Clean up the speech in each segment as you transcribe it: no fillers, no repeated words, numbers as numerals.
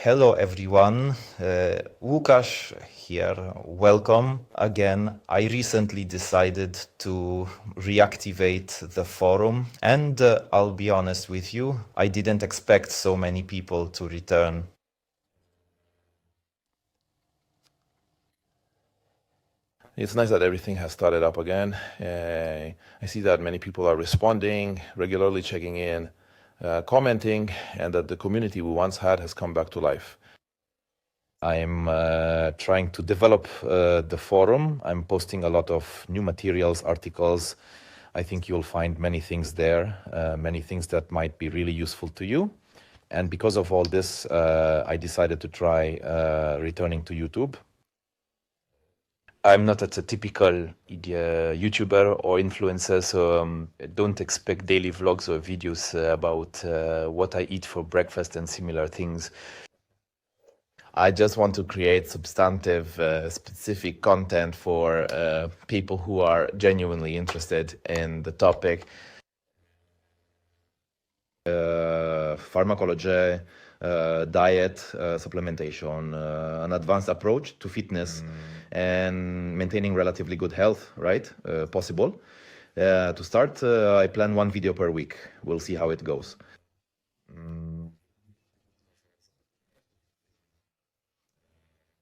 Hello everyone, Łukasz here. Welcome again. I recently decided to reactivate the forum, and I'll be honest with you, I didn't expect so many people to return. It's nice that everything has started up again. I see that many people are responding, regularly checking in, commenting, and that the community we once had has come back to life. I'm trying to develop the forum. I'm posting a lot of new materials, articles. I think you'll find many things there, many things that might be really useful to you. And because of all this, I decided to try returning to YouTube. I'm not a typical YouTuber or influencer, so don't expect daily vlogs or videos about what I eat for breakfast and similar things. I just want to create substantive, specific content for people who are genuinely interested in the topic. Pharmacology, diet, supplementation, an advanced approach to fitness and maintaining relatively good health, right? Possible. To start, I plan one video per week. We'll see how it goes.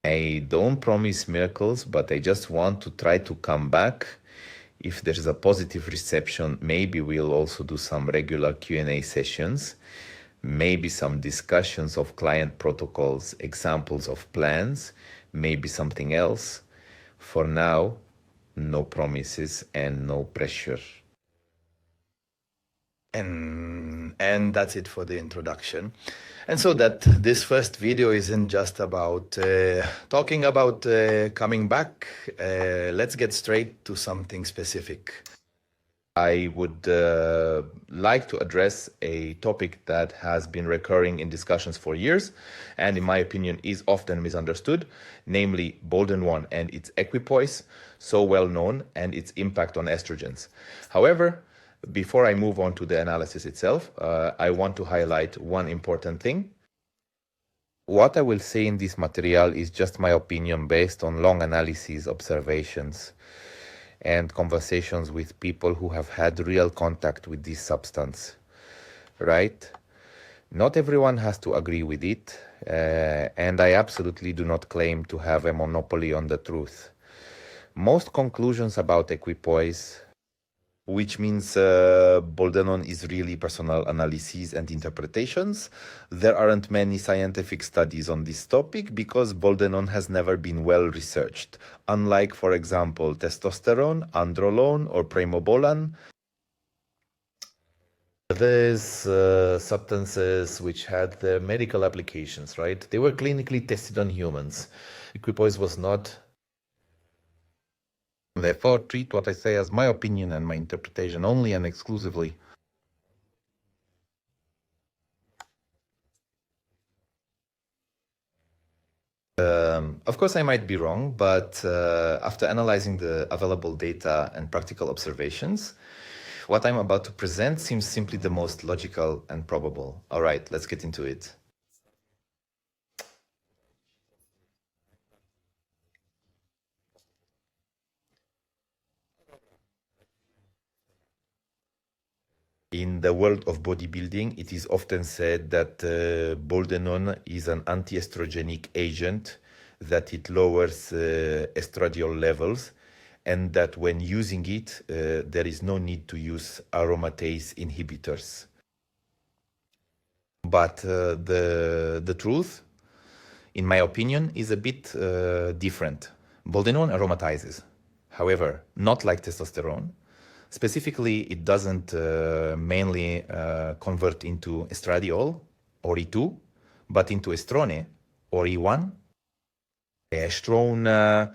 I don't promise miracles, but I just want to try to come back. If there's a positive reception, maybe we'll also do some regular Q&A sessions, maybe some discussions of client protocols, examples of plans, maybe something else. For now, no promises and no pressure. And that's it for the introduction. And so that this first video isn't just about talking about coming back. Let's get straight to something specific. I would like to address a topic that has been recurring in discussions for years, and in my opinion is often misunderstood, namely Boldenone and its equipoise, so well known, and its impact on estrogens. However, before I move on to the analysis itself, I want to highlight one important thing. What I will say in this material is just my opinion based on long analyses, observations, and conversations with people who have had real contact with this substance, right? Not everyone has to agree with it, and I absolutely do not claim to have a monopoly on the truth. Most conclusions about equipoise, which means Boldenone is really personal analyses and interpretations. There aren't many scientific studies on this topic because Boldenone has never been well researched, unlike, for example, testosterone, androlone, or primobolan. These substances which had their medical applications, right? They were clinically tested on humans. Equipoise was not. Therefore, treat what I say as my opinion and my interpretation only and exclusively. Of course, I might be wrong, but after analyzing the available data and practical observations, what I'm about to present seems simply the most logical and probable. All right, let's get into it. In the world of bodybuilding, it is often said that Boldenone is an anti-estrogenic agent, that it lowers estradiol levels, and that when using it, there is no need to use aromatase inhibitors. But the truth, in my opinion, is a bit different. Boldenone aromatizes, however, not like testosterone. Specifically, it doesn't mainly convert into estradiol or E2, but into estrone or E1. Estrone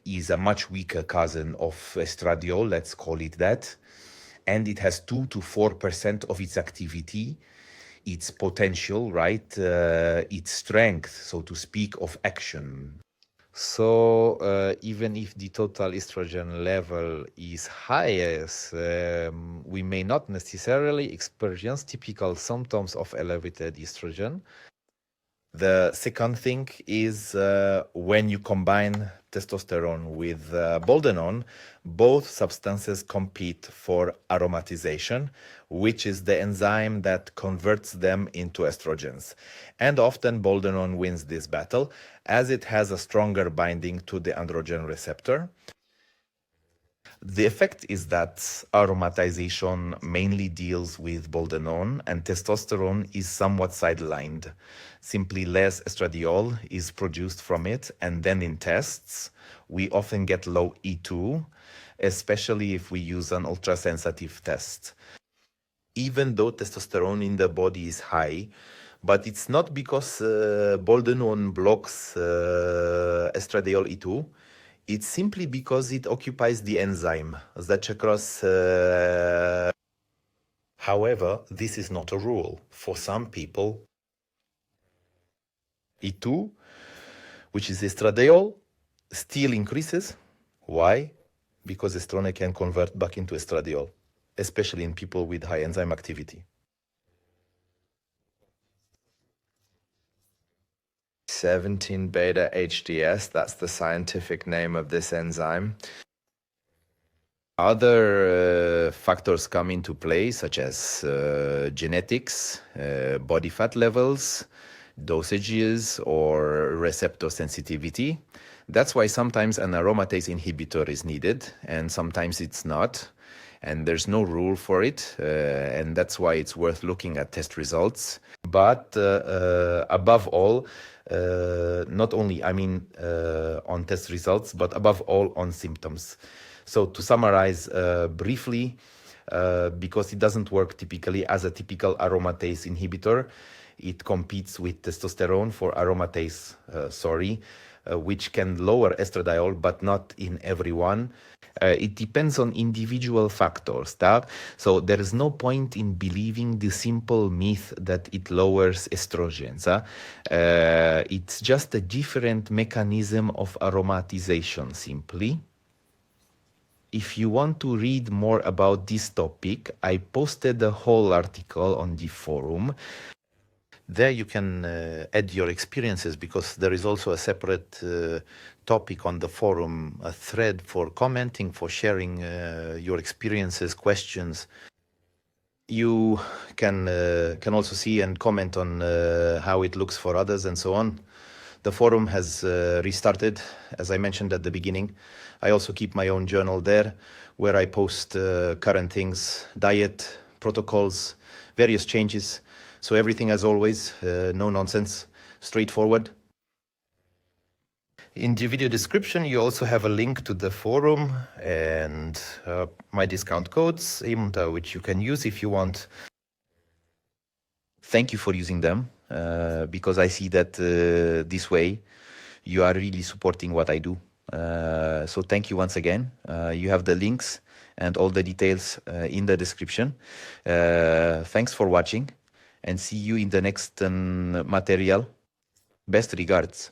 is a much weaker cousin of estradiol, let's call it that, and it has 2 to 4% of its activity, its potential, right, its strength, so to speak, of action. So even if the total estrogen level is highest, we may not necessarily experience typical symptoms of elevated estrogen. The second thing is when you combine testosterone with Boldenone, both substances compete for aromatization, which is the enzyme that converts them into estrogens. And often Boldenone wins this battle as it has a stronger binding to the androgen receptor. The effect is that aromatization mainly deals with Boldenone and testosterone is somewhat sidelined. Simply less estradiol is produced from it, and then in tests, we often get low E2, especially if we use an ultrasensitive test. Even though testosterone in the body is high, but it's not because Boldenone blocks estradiol E2. It's simply because it occupies the enzyme that across. However, this is not a rule. For some people, E2, which is estradiol, still increases. Why? Because estrone can convert back into estradiol, especially in people with high enzyme activity. 17-beta HDS, that's the scientific name of this enzyme. Other factors come into play, such as genetics, body fat levels, dosages, or receptor sensitivity. That's why sometimes an aromatase inhibitor is needed, and sometimes it's not. And there's no rule for it, and that's why it's worth looking at test results. But above all, not only, on test results, but above all on symptoms. So to summarize briefly, because it doesn't work typically as a typical aromatase inhibitor, it competes with testosterone for aromatase, which can lower estradiol, but not in everyone. It depends on individual factors. So there is no point in believing the simple myth that it lowers estrogens. It's just a different mechanism of aromatization, simply. If you want to read more about this topic, I posted a whole article on the forum. There you can add your experiences, because there is also a separate topic on the forum, a thread for commenting, for sharing your experiences, questions. You can also see and comment on how it looks for others and so on. The forum has restarted, as I mentioned at the beginning. I also keep my own journal there, where I post current things, diet, protocols, various changes. So everything, as always, no nonsense, straightforward. In the video description, you also have a link to the forum and my discount codes, which you can use if you want. Thank you for using them, because I see that this way you are really supporting what I do. So thank you once again. You have the links and all the details in the description. Thanks for watching, and see you in the next material. Best regards.